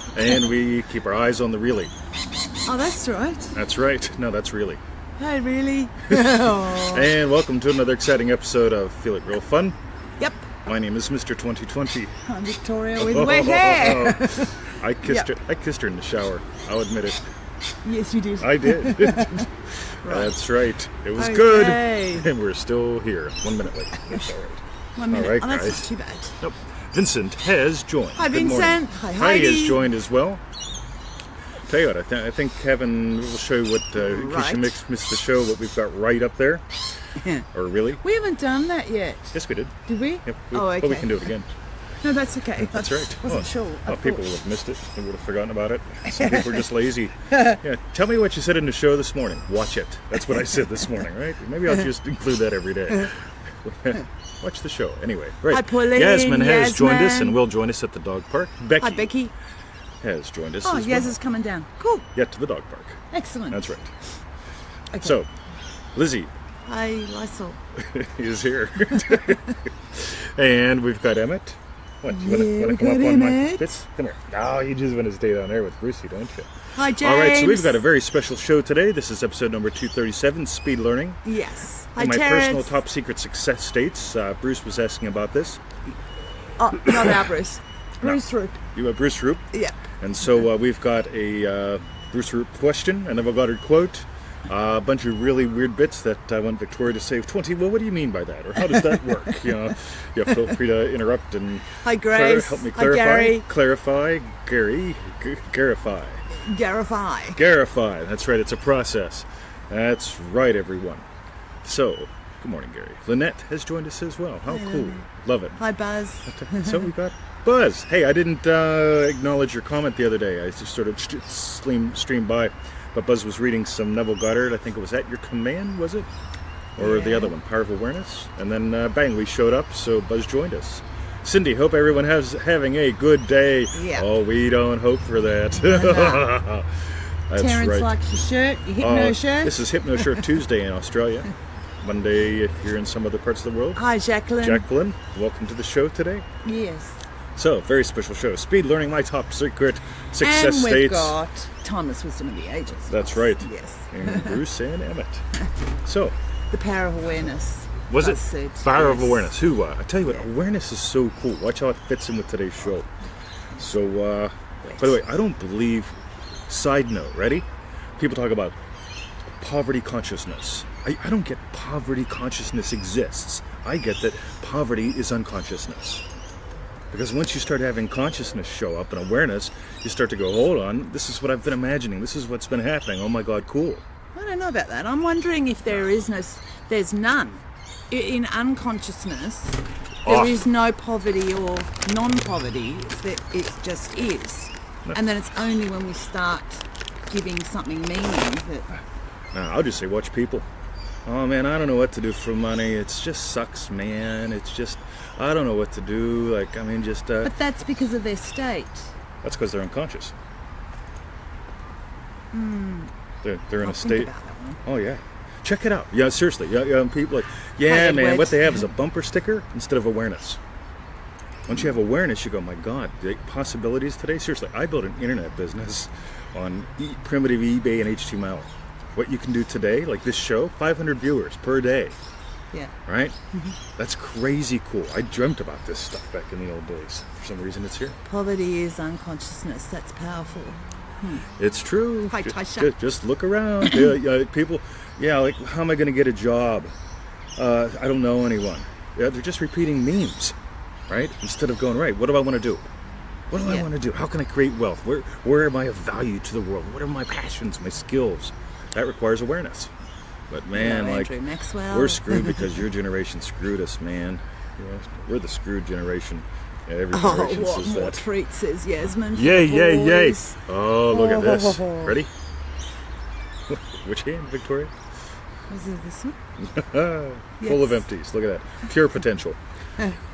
And we keep our eyes on the really. Oh, that's right. That's right. No, that's really. Hey, really? And welcome to another exciting episode of Feel It Real Fun. Yep. My name is Mr. 2020. I'm Victoria with wet hair. I kissed her in the shower. I'll admit it. Yes, you did. I did. Right. That's right. It was good. And we're still here. 1 minute late. That's all right. 1 minute. All right, oh, that's guys. not too bad. Nope. Vincent has joined. Hi, Good Vincent. morning. Hi, Heidi Heidi. has joined as well. Tell you what, I think Kevin will show you what, in case you missed the show, what we've got right up there. Or really? We haven't done that yet. Yes, we did. Did we? Yep. Oh, okay. But we can do it again. No, that's okay. That's right. Wasn't sure. People will have missed it. They would have forgotten about it. Some people are just lazy. Yeah. Tell me what you said in the show this morning. Watch it. That's what I said this morning, right? Maybe I'll just include that every day. Watch the show. Anyway, right. Hi, Pauline. Yasmin has joined us and will join us at the dog park. Hi, Becky. Has joined us. Oh, as Yaz well. is coming down. Cool. Yet to the dog park. Excellent. That's right. Okay. So, Lizzie Hi, Lysol. is here. And we've got Emmett. What, you want to come up on Emmett. my bits? Come here. No, you just want to stay down there with Brucey, don't you? Hi, James. All right, so we've got a very special show today. This is episode number 237, Speed Learning. Yes. Hi, In my Terrence. personal top secret success states. Bruce was asking about this. Oh, not our Bruce. Bruce Roop. You have Bruce Roop. Yeah. And so we've got a Bruce Roop question, a Neville Goddard quote, a bunch of really weird bits that I want Victoria to say, 20, well, what do you mean by that? Or how does that work? You feel free to interrupt and Hi, Grace. help me Hi, clarify. Gary. Clarify, Gary, Garify. Garify, that's right, it's a process. That's right, everyone. So, good morning, Gary. Lynette has joined us as well. How cool. Love it. Hi, Buzz. So we got Buzz. Hey, I didn't acknowledge your comment the other day. I just sort of streamed by. But Buzz was reading some Neville Goddard. I think it was At Your Command, was it? Or the other one, Power of Awareness. And then, bang, we showed up, so Buzz joined us. Cindy, hope everyone having a good day. Yeah. Oh, we don't hope for that. That's Terrence right. likes your shirt, your Hypno shirt. This is Hypno Shirt Tuesday in Australia. Monday here in some other parts of the world. Hi, Jacqueline. Jacqueline, welcome to the show today. Yes. So, very special show. Speed Learning, my top secret success and we've states. got Timeless Wisdom of the Ages. That's right. Yes. And Bruce and Emmett. So, The Power of Awareness. was it Said, Power of yes. Awareness? Who? I tell you what, awareness is so cool. Watch how it fits in with today's show. So, by the way, I don't believe. Side note, ready? People talk about poverty consciousness. I don't get poverty consciousness exists. I get that poverty is unconsciousness. Because once you start having consciousness show up and awareness, you start to go, hold on, this is what I've been imagining. This is what's been happening. Oh my God, cool. I don't know about that. I'm wondering if there's none. In unconsciousness, there is no poverty or non-poverty. It just is. And then it's only when we start giving something meaning that... Now, I'll just say, watch people. Oh man, I don't know what to do for money. It just sucks, man. It's just, I don't know what to do. Like, I mean, just... But that's because of their state. That's because they're unconscious. They're in a state... Think about that one. Oh yeah, check it out. Yeah, seriously. Yeah, people like, yeah, Hi, man. Edward. What they have is a bumper sticker instead of awareness. Once you have awareness, you go, my God, the possibilities today. Seriously, I built an internet business on primitive eBay and HTML. What you can do today, like this show, 500 viewers per day. Yeah. Right? That's crazy cool. I dreamt about this stuff back in the old days. For some reason, it's here. Poverty is unconsciousness. That's powerful. It's true. Hi, Tasha. Just look around. People, like, how am I going to get a job? I don't know anyone. Yeah, they're just repeating memes, right? Instead of going, right, what do I want to do? What do I want to do? How can I create wealth? Where am I of value to the world? What are my passions, my skills? That requires awareness. But man, Hello, like, Andrew Maxwell. we're screwed because your generation screwed us, man. We're the screwed generation. Yeah, every generation what says more that. treat, says Yasmin. Yay, yay, yay. Boys. Oh, look at this. Ready? Which hand, Victoria? Was it this one? Full of empties. Look at that. Pure potential.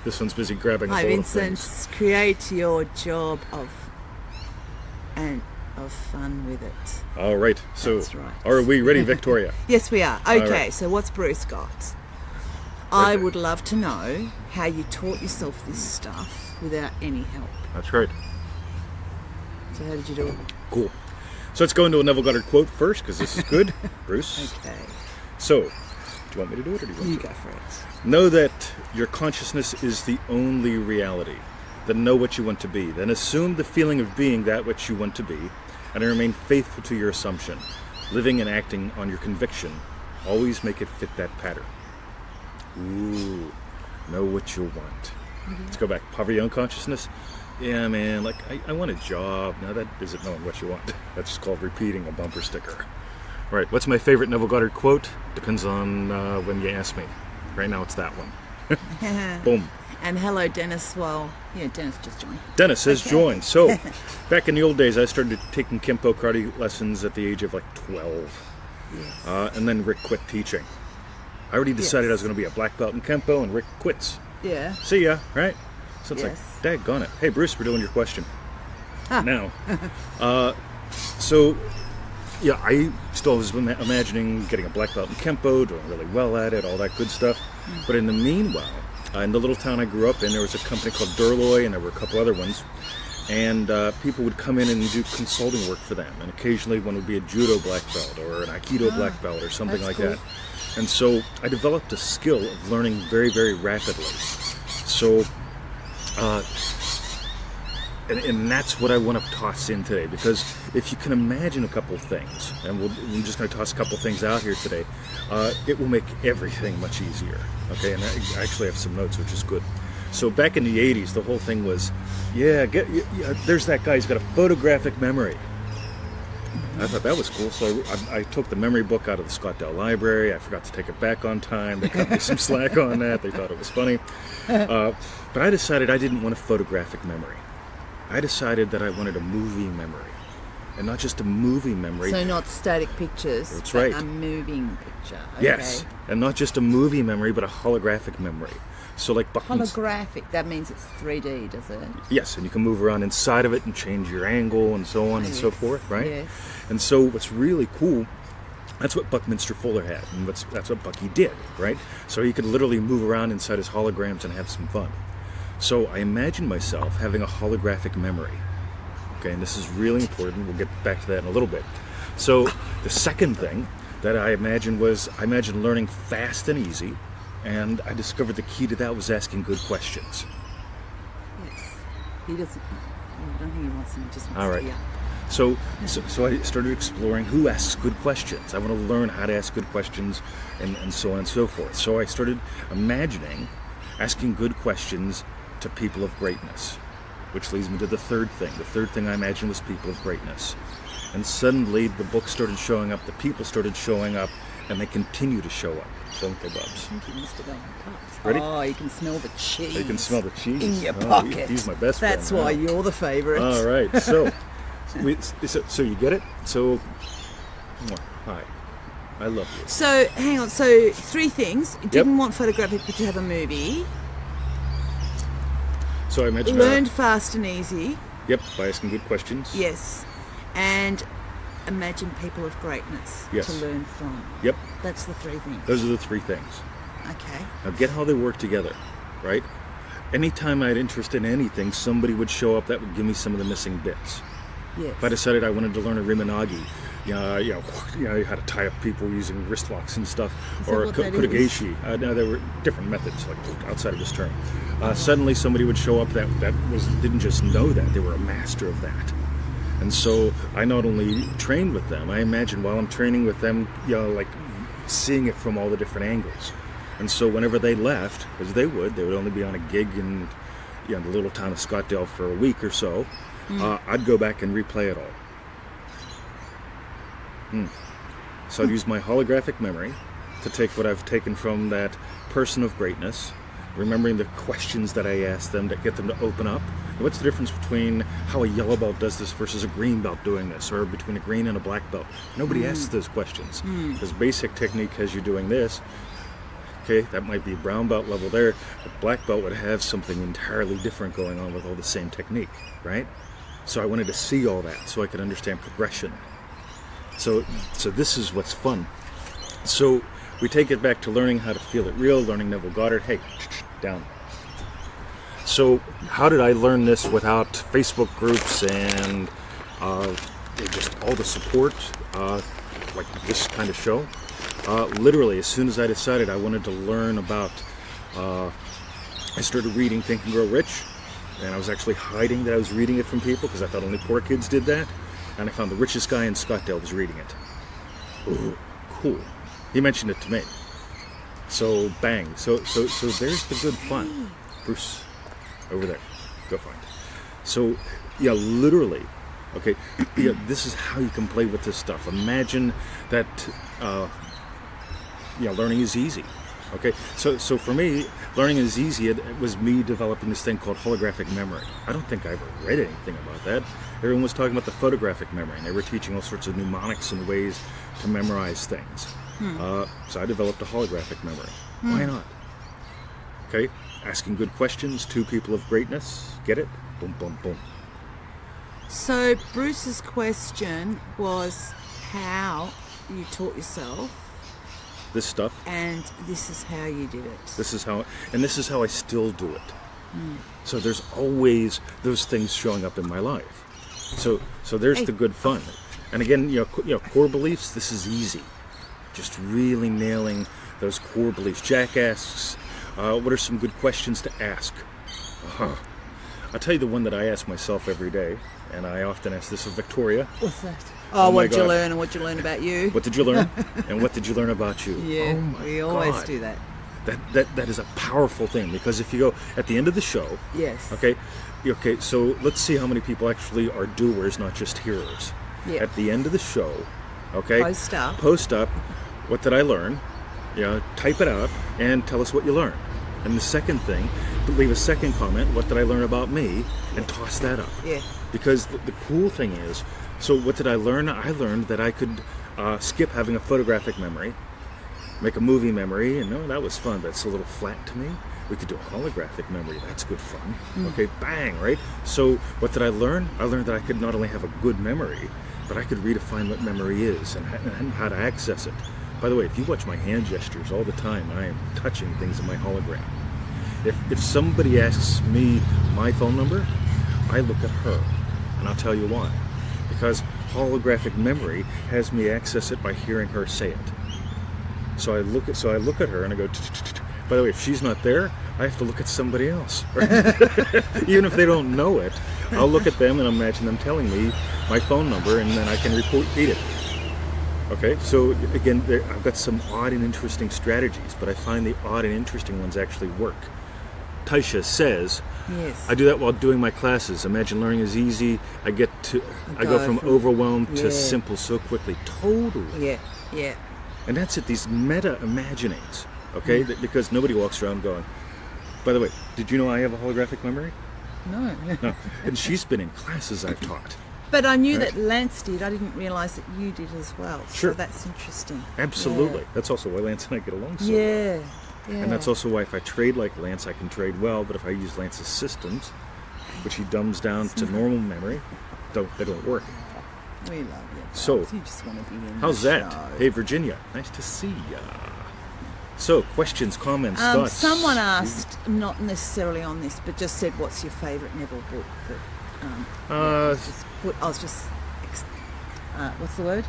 This one's busy grabbing a Hi, bowl of Vincent. things. Create your job of fun with it. All right. So, That's right. are we ready, Victoria? Yes, we are. Okay, right. so what's Bruce got? I Okay. would love to know how you taught yourself this stuff without any help. That's right. So how did you do it? Cool. So let's go into a Neville Goddard quote first, because this is good. Bruce. Okay. So, do you want me to do it, or do you want You to? go for it. Know that your consciousness is the only reality. Then know what you want to be. Then assume the feeling of being that which you want to be, and remain faithful to your assumption. Living and acting on your conviction. Always make it fit that pattern. Ooh. Know what you want. Let's go back. Poverty unconsciousness. Yeah, man, like, I want a job. Now that isn't knowing what you want. That's just called repeating a bumper sticker. All right, what's my favorite Neville Goddard quote? Depends on when you ask me. Right now it's that one. Boom. And hello, Dennis. Well, yeah, Dennis just joined. Dennis has joined. So, back in the old days, I started taking Kempo karate lessons at the age of like 12. Yes. And then Rick quit teaching. I already decided I was going to be a black belt in Kempo, and Rick quits. Yeah. See ya, right? So it's Yes. like, daggone it. Hey, Bruce, we're doing your question. Ah. Now. So, yeah, I still was imagining getting a black belt in Kempo, doing really well at it, all that good stuff. But in the meanwhile, in the little town I grew up in, there was a company called Durloy, and there were a couple other ones. And people would come in and do consulting work for them. And occasionally one would be a judo black belt or an aikido black belt or something like cool. that. And so I developed a skill of learning very, very rapidly. So, and that's what I want to toss in today, because if you can imagine a couple of things, and I'm just going to toss a couple of things out here today, it will make everything much easier. Okay, and I actually have some notes, which is good. So back in the 80s, the whole thing was, there's that guy who's got a photographic memory. I thought that was cool, so I took the memory book out of the Scottdale Library. I forgot to take it back on time. They cut me some slack on that. They thought it was funny. But I decided I didn't want a photographic memory. I decided that I wanted a movie memory. And not just a movie memory. So not static pictures. That's but right. A moving picture. Okay. Yes. And not just a movie memory, but a holographic memory. So like buttons. Holographic. That means it's 3D, does it? Yes, and you can move around inside of it and change your angle and so on and so forth, right? Yes. And so what's really cool, that's what Buckminster Fuller had, and that's what Bucky did, right? So he could literally move around inside his holograms and have some fun. So I imagine myself having a holographic memory. Okay, and this is really important. We'll get back to that in a little bit. So the second thing that I imagined was, I imagined learning fast and easy, and I discovered the key to that was asking good questions. Yes. He doesn't. I don't think he wants them. He just wants All right. to be up. So I started exploring who asks good questions. I want to learn how to ask good questions and so on and so forth. So I started imagining asking good questions to people of greatness, which leads me to the third thing. The third thing I imagined was people of greatness. And suddenly the books started showing up, the people started showing up, and they continue to show up. Don't they, Bubs? I think he must have gone past. Ready? Oh, you can smell the cheese. You can smell the cheese. In your Oh, pocket. He's my best That's friend. why now. you're the favourite. All right, so you get it? So, hi, I love you. So, hang on. So, three things. You didn't want photographic, but you have a movie. So I imagine Learned fast and easy. Yep, by asking good questions. Yes. And imagine people of greatness Yes. to learn from. Yep, That's the three things. those are the three things. Okay. Now get how they work together, right? Anytime I had interest in anything, somebody would show up that would give me some of the missing bits. Yes. If I decided I wanted to learn a Rimanagi, how to tie up people using wrist locks and stuff, Is or that a what that kudogeshi. Now there were different methods, like outside of this term. Suddenly somebody would show up that didn't just know that, they were a master of that. And so I not only trained with them, I imagine while I'm training with them, like seeing it from all the different angles. And so whenever they left, as they would only be on a gig in the little town of Scottdale for a week or so, I'd go back and replay it all. So I'd use my holographic memory to take what I've taken from that person of greatness, remembering the questions that I asked them that get them to open up. What's the difference between how a yellow belt does this versus a green belt doing this, or between a green and a black belt? Nobody asks those questions, because basic technique has you doing this. Okay, that might be brown belt level there, but black belt would have something entirely different going on with all the same technique, right? So I wanted to see all that so I could understand progression. So this is what's fun. So we take it back to learning how to feel it real, learning Neville Goddard. Hey, down. So how did I learn this without Facebook groups and all the support, like this kind of show. Literally, as soon as I decided I wanted to learn about, I started reading Think and Grow Rich, and I was actually hiding that I was reading it from people because I thought only poor kids did that, and I found the richest guy in Scottsdale was reading it. Ooh, cool. He mentioned it to me. So bang. So there's the good fun. Bruce, over there. Go find it. So yeah, literally, okay, yeah, this is how you can play with this stuff. Imagine that learning is easy. Okay, so for me, learning is easy. It was me developing this thing called holographic memory. I don't think I ever read anything about that. Everyone was talking about the photographic memory, and they were teaching all sorts of mnemonics and ways to memorize things. So I developed a holographic memory. Why not? Okay, asking good questions, two people of greatness. Get it? Boom, boom, boom. So Bruce's question was how you taught yourself this stuff, and this is how you did it. This is how I still do it. So there's always those things showing up in my life. So there's the good fun. And again, core beliefs. This is easy. Just really nailing those core beliefs. Jack asks, what are some good questions to ask? I'll tell you the one that I ask myself every day, and I often ask this of Victoria. What's that? Oh, what did you learn, and what did you learn about you? What did you learn, and what did you learn about you? Yeah, we always do that. That is a powerful thing, because if you go at the end of the show, yes. Okay, so let's see how many people actually are doers, not just hearers. Yeah. At the end of the show, okay, post up. What did I learn? Type it out and tell us what you learned. And the second thing, leave a second comment. What did I learn about me? And toss that up. Yeah. Because the cool thing is, so what did I learn? I learned that I could skip having a photographic memory, make a movie memory, and that was fun, but it's a little flat to me. We could do a holographic memory. That's good fun. Okay, bang, right? So what did I learn? I learned that I could not only have a good memory, but I could redefine what memory is and how to access it. By the way, if you watch my hand gestures all the time, I am touching things in my hologram. If somebody asks me my phone number, I look at her, and I'll tell you why. Because holographic memory has me access it by hearing her say it. So I look at her and I go. By the way, if she's not there, I have to look at somebody else. Right? Even if they don't know it, I'll look at them and imagine them telling me my phone number, and then I can repeat it. Okay, so again, I've got some odd and interesting strategies, but I find the odd and interesting ones actually work. Taisha says, yes. I do that while doing my classes. Imagine learning is easy. I go from overwhelmed to simple so quickly. Totally. Yeah. And that's it, these meta imaginings, okay? Because nobody walks around going, by the way, did you know I have a holographic memory? No. No. And she's been in classes I've taught. But I knew that Lance did. I didn't realise that you did as well. Sure. So that's interesting. Absolutely. Yeah. That's also why Lance and I get along so well. Yeah. And that's also why if I trade like Lance, I can trade well. But if I use Lance's systems, which he dumbs down to normal memory, they don't work. We love you. So, you just want to be in how's that? show. Hey, Virginia. Nice to see ya. So, questions, comments, thoughts? Someone asked, not necessarily on this, but just said, what's your favourite Neville book? What's the word?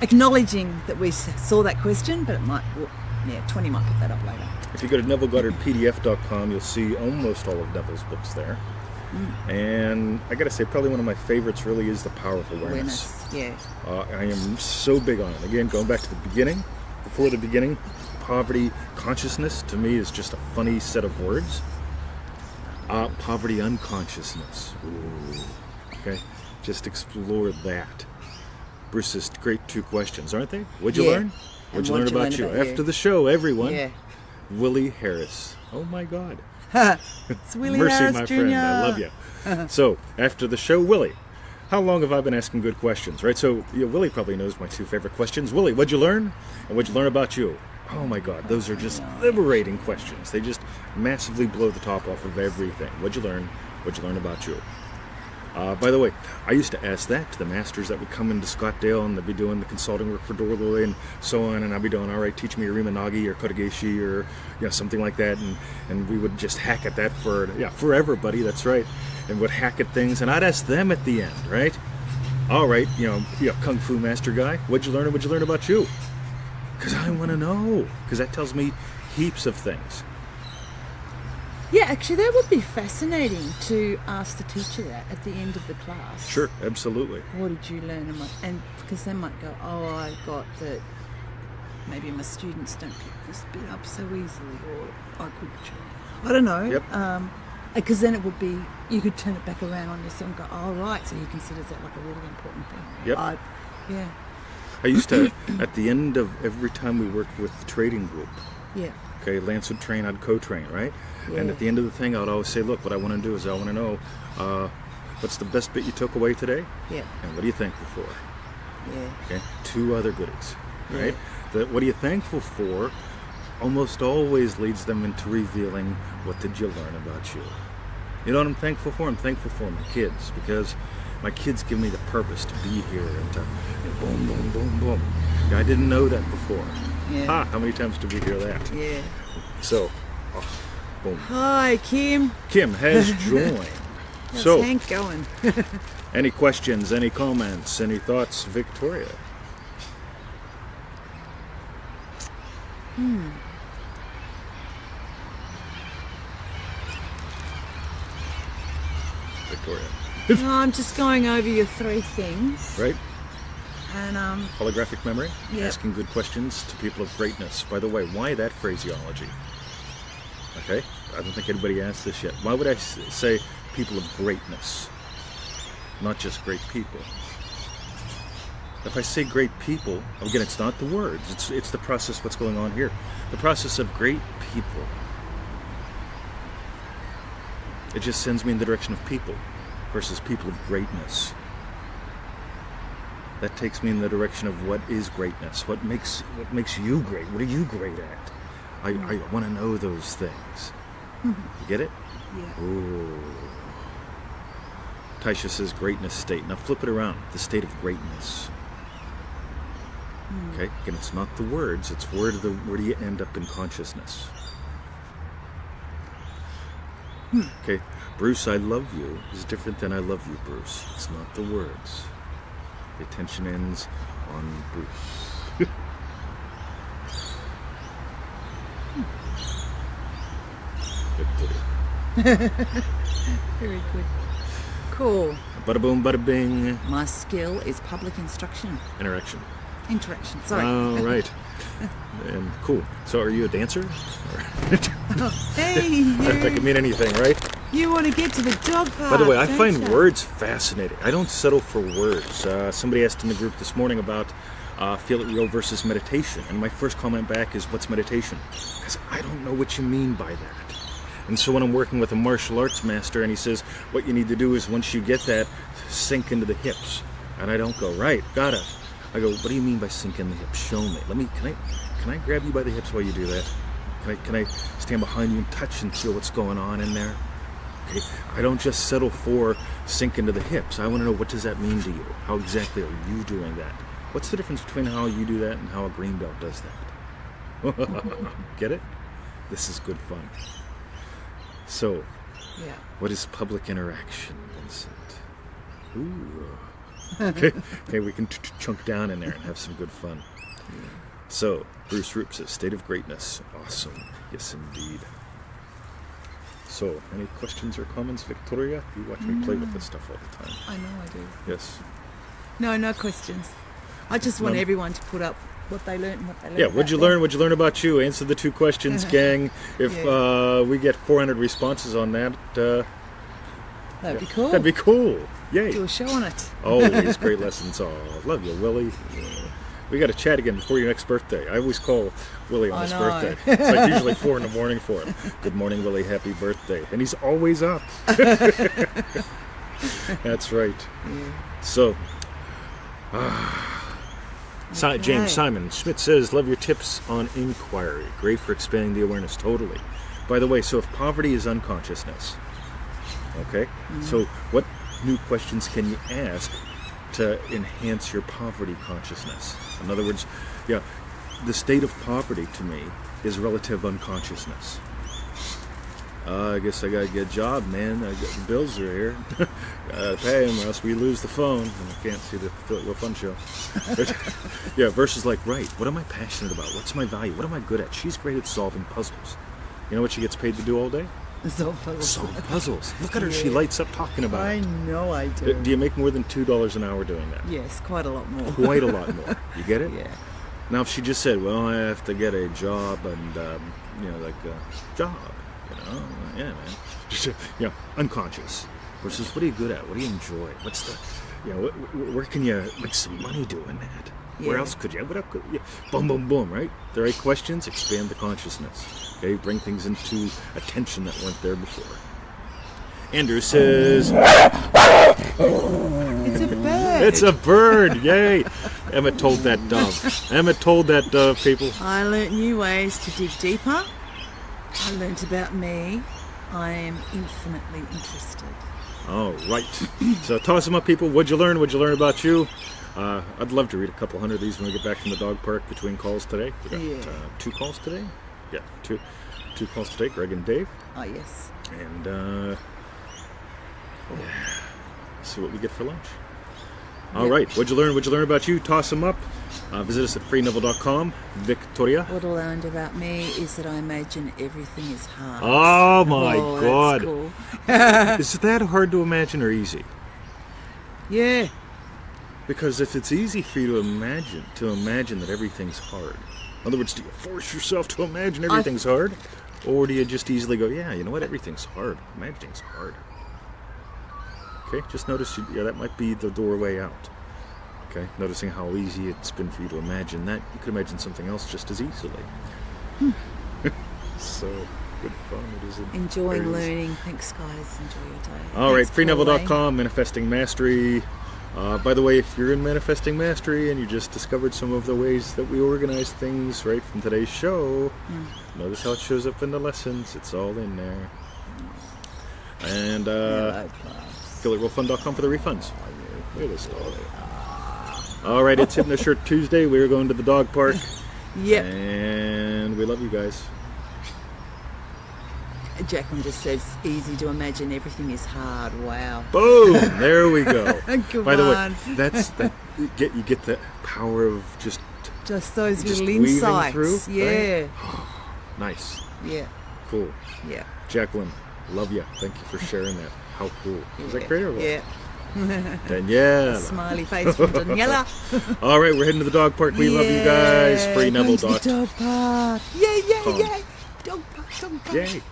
Acknowledging that we saw that question, but it might, Tony might pick that up later. If you go to NevilleGoddardPDF.com, you'll see almost all of Neville's books there. And I got to say, probably one of my favorites really is The Power of Awareness. Yeah. I am so big on it. Again, going back to the beginning, before the beginning, poverty consciousness to me is just a funny set of words. Poverty unconsciousness. Ooh. Okay, just explore that. Bruce's great two questions, aren't they? What'd you learn? What'd you learn about you? After the show, everyone. Yeah. Willie Harris. Oh my God. It's Willie Mercy, Harris my Jr. friend. I love you. So, after the show, Willie, how long have I been asking good questions, right? So, Willie probably knows my two favorite questions. Willie, what'd you learn? And what'd you learn about you? Oh my God, those are just liberating questions. They just massively blow the top off of everything. What'd you learn? What'd you learn about you? By the way, I used to ask that to the masters that would come into Scottsdale, and they'd be doing the consulting work for Dorloy and so on, and I'd be doing, all right, teach me your Rimanagi or Kotegaeshi or something like that, and we would just hack at that for everybody, that's right, and would hack at things, and I'd ask them at the end, right? All right, Kung Fu Master guy, what'd you learn about you? Because I want to know, because that tells me heaps of things. Yeah, actually, that would be fascinating to ask the teacher that at the end of the class. Sure, absolutely. What did you learn? And because they might go, oh, I got that maybe my students don't pick this bit up so easily, or I could, I don't know. Yep. Because then it would be, you could turn it back around on yourself and go, oh, right, so he considers that like a really important thing. Yep. Yeah. I used to, at the end of every time we worked with the trading group, Yeah. okay, Lance would train, I'd co-train, right? Yeah. And at the end of the thing, I would always say, look, what I want to do is I want to know, what's the best bit you took away today? Yeah. And what are you thankful for? Yeah. Okay, 2 other goodies, right? Yeah. What are you thankful for almost always leads them into revealing what did you learn about you. You know what I'm thankful for? I'm thankful for my kids, because my kids give me the purpose to be here and to boom, boom, boom, boom. Yeah, I didn't know that before. Yeah. Ha! How many times did we hear that? Yeah. So, boom. Hi, Kim. Kim has joined. How's So, Hank going? any questions, any comments, any thoughts, Victoria? Victoria. No, I'm just going over your 3 things. Right? And Holographic memory? Yeah. Asking good questions to people of greatness. By the way, why that phraseology? Okay? I don't think anybody asked this yet. Why would I say people of greatness? Not just great people. If I say great people, again, it's not the words. It's the process, what's going on here. The process of great people. It just sends me in the direction of people versus people of greatness. That takes me in the direction of what is greatness, what makes you great, what are you great at? I want to know those things. You get it? yeah. Ooh. Taisha says greatness state. Now flip it around, the state of greatness. Okay, again, it's not the words, it's where do you end up in consciousness? Okay, Bruce, I love you is different than I love you, Bruce. It's not the words. The attention ends on Bruce. Very good. Cool. Bada boom, bada bing. My skill is public instruction. Interaction. Interaction, sorry. All right. And cool. So are you a dancer? Hey, That could mean anything, right? you want to get to the dog park. By the way, I don't find you? words fascinating. I don't settle for words. Somebody asked in the group this morning about feel it real versus meditation. And my first comment back is, what's meditation? Because I don't know what you mean by that. And so when I'm working with a martial arts master and he says, what you need to do is once you get that, sink into the hips. And I don't go, right, got it. I go, what do you mean by sink in the hips? Show me. Can I grab you by the hips while you do that? Can I stand behind you and touch and feel what's going on in there? Okay. I don't just settle for sink into the hips. I want to know, what does that mean to you? How exactly are you doing that? What's the difference between how you do that and how a green belt does that? Get it? This is good fun. So, Yeah. what is public interaction, Vincent? Ooh. Okay, we can chunk down in there and have some good fun. So, Bruce Roop says, state of greatness. Awesome. Yes, indeed. So, any questions or comments, Victoria? You watch me play with this stuff all the time. I know I do. Yes. No questions. I just want No. everyone to put up what they learned and what they learned. Yeah, what'd you learn? What'd you learn about you? Answer the 2 questions, gang. If we get 400 responses on that, That'd be cool. that'd be cool. Yay. Do a show on it. Always great lessons. Oh, love you, Willie. We got to chat again before your next birthday. I always call Willie on I his know. birthday. It's like usually 4 in the morning for him. Good morning, Willie. Happy birthday. And he's always up. That's right. So, James Simon Schmidt says, love your tips on inquiry. Great for expanding the awareness. Totally. By the way, so if poverty is unconsciousness, okay, so what new questions can you ask to enhance your poverty consciousness? In other words, yeah, the state of poverty to me is relative unconsciousness. I guess I gotta get a job, man. The bills are here. Gotta pay them, or else we lose the phone, and I can't see the Feel It Real Fun show. Yeah, versus like, right, what am I passionate about? What's my value? What am I good at? She's great at solving puzzles. You know what she gets paid to do all day? Solve puzzles. Solve puzzles. Look at her, she lights up talking about I it. know I do. Do you make more than $2 an hour doing that? Yes, quite a lot more. Quite a lot more. You get it? Yeah. Now, if she just said, well, I have to get a job and, like a job, yeah, man. Just, unconscious. Versus, what are you good at? What do you enjoy? What's the, where can you make some money doing that? Yeah. Where else could you? What else could you? Boom, boom, boom, right? The right questions, expand the consciousness. Okay, bring things into attention that weren't there before. Andrew says, It's a bird. it's a bird, yay! Emmett told that dove. Emmett told that dove, people. I learnt new ways to dig deeper. I learnt about me. I am infinitely interested. All right. So toss them up, people. What'd you learn? What'd you learn about you? I'd love to read a couple hundred of these when we get back from the dog park between calls today. We got 2 calls today. Yeah, two calls today. Greg and Dave. Oh, yes. And see what we get for lunch. All right. What'd you learn? What'd you learn about you? Toss them up. Visit us at freeneville.com. Victoria. What I learned about me is that I imagine everything is hard. Oh my God. That's cool. Is that hard to imagine or easy? Yeah. Because if it's easy for you to imagine that everything's hard. In other words, do you force yourself to imagine everything's hard? Or do you just easily go, yeah, you know what, everything's hard. Imagining's hard. Okay, just notice, that might be the doorway out. Okay, noticing how easy it's been for you to imagine that. You could imagine something else just as easily. So, good fun. It is Enjoying learning. Thanks, guys. Enjoy your day. All right, Thanks, freeneville.com, Manifesting Mastery. By the way, if you're in Manifesting Mastery and you just discovered some of the ways that we organize things right from today's show, notice how it shows up in the lessons. It's all in there. And feelitrealfun.com for the refunds. Look at this dog. All right, it's Hypnoshirt Tuesday. We're going to the dog park. Yep. And we love you guys. Jacqueline just says, easy to imagine everything is hard. Wow. Boom! There we go. Come By the on. way, you get the power of just those just little weaving insights. through, Yeah. right? Nice. Yeah. Cool. Yeah. Jacqueline, love you. Thank you for sharing that. How cool. Is that great or what? Yeah. Daniela. Smiley face from Daniela. All right, we're heading to the dog park. We love you guys. Going Freeneville. to the dog park. Yay, yay, Com. yay. Dog park, dog park. Yay.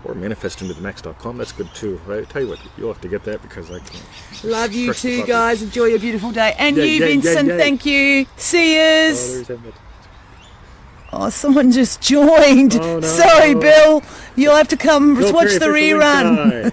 Or manifestingwithmax.com. That's good too, right? Tell you what, you'll have to get that because I can't. Love you Press the too, button. guys. Enjoy your beautiful day. And Yay, you, yay, yay, Vincent, yay. thank you. See yous. Oh, there's Emmett. Oh, someone just joined. Oh, no. Sorry, Bill. You'll have to come Bill watch Perry, the official link rerun. guy.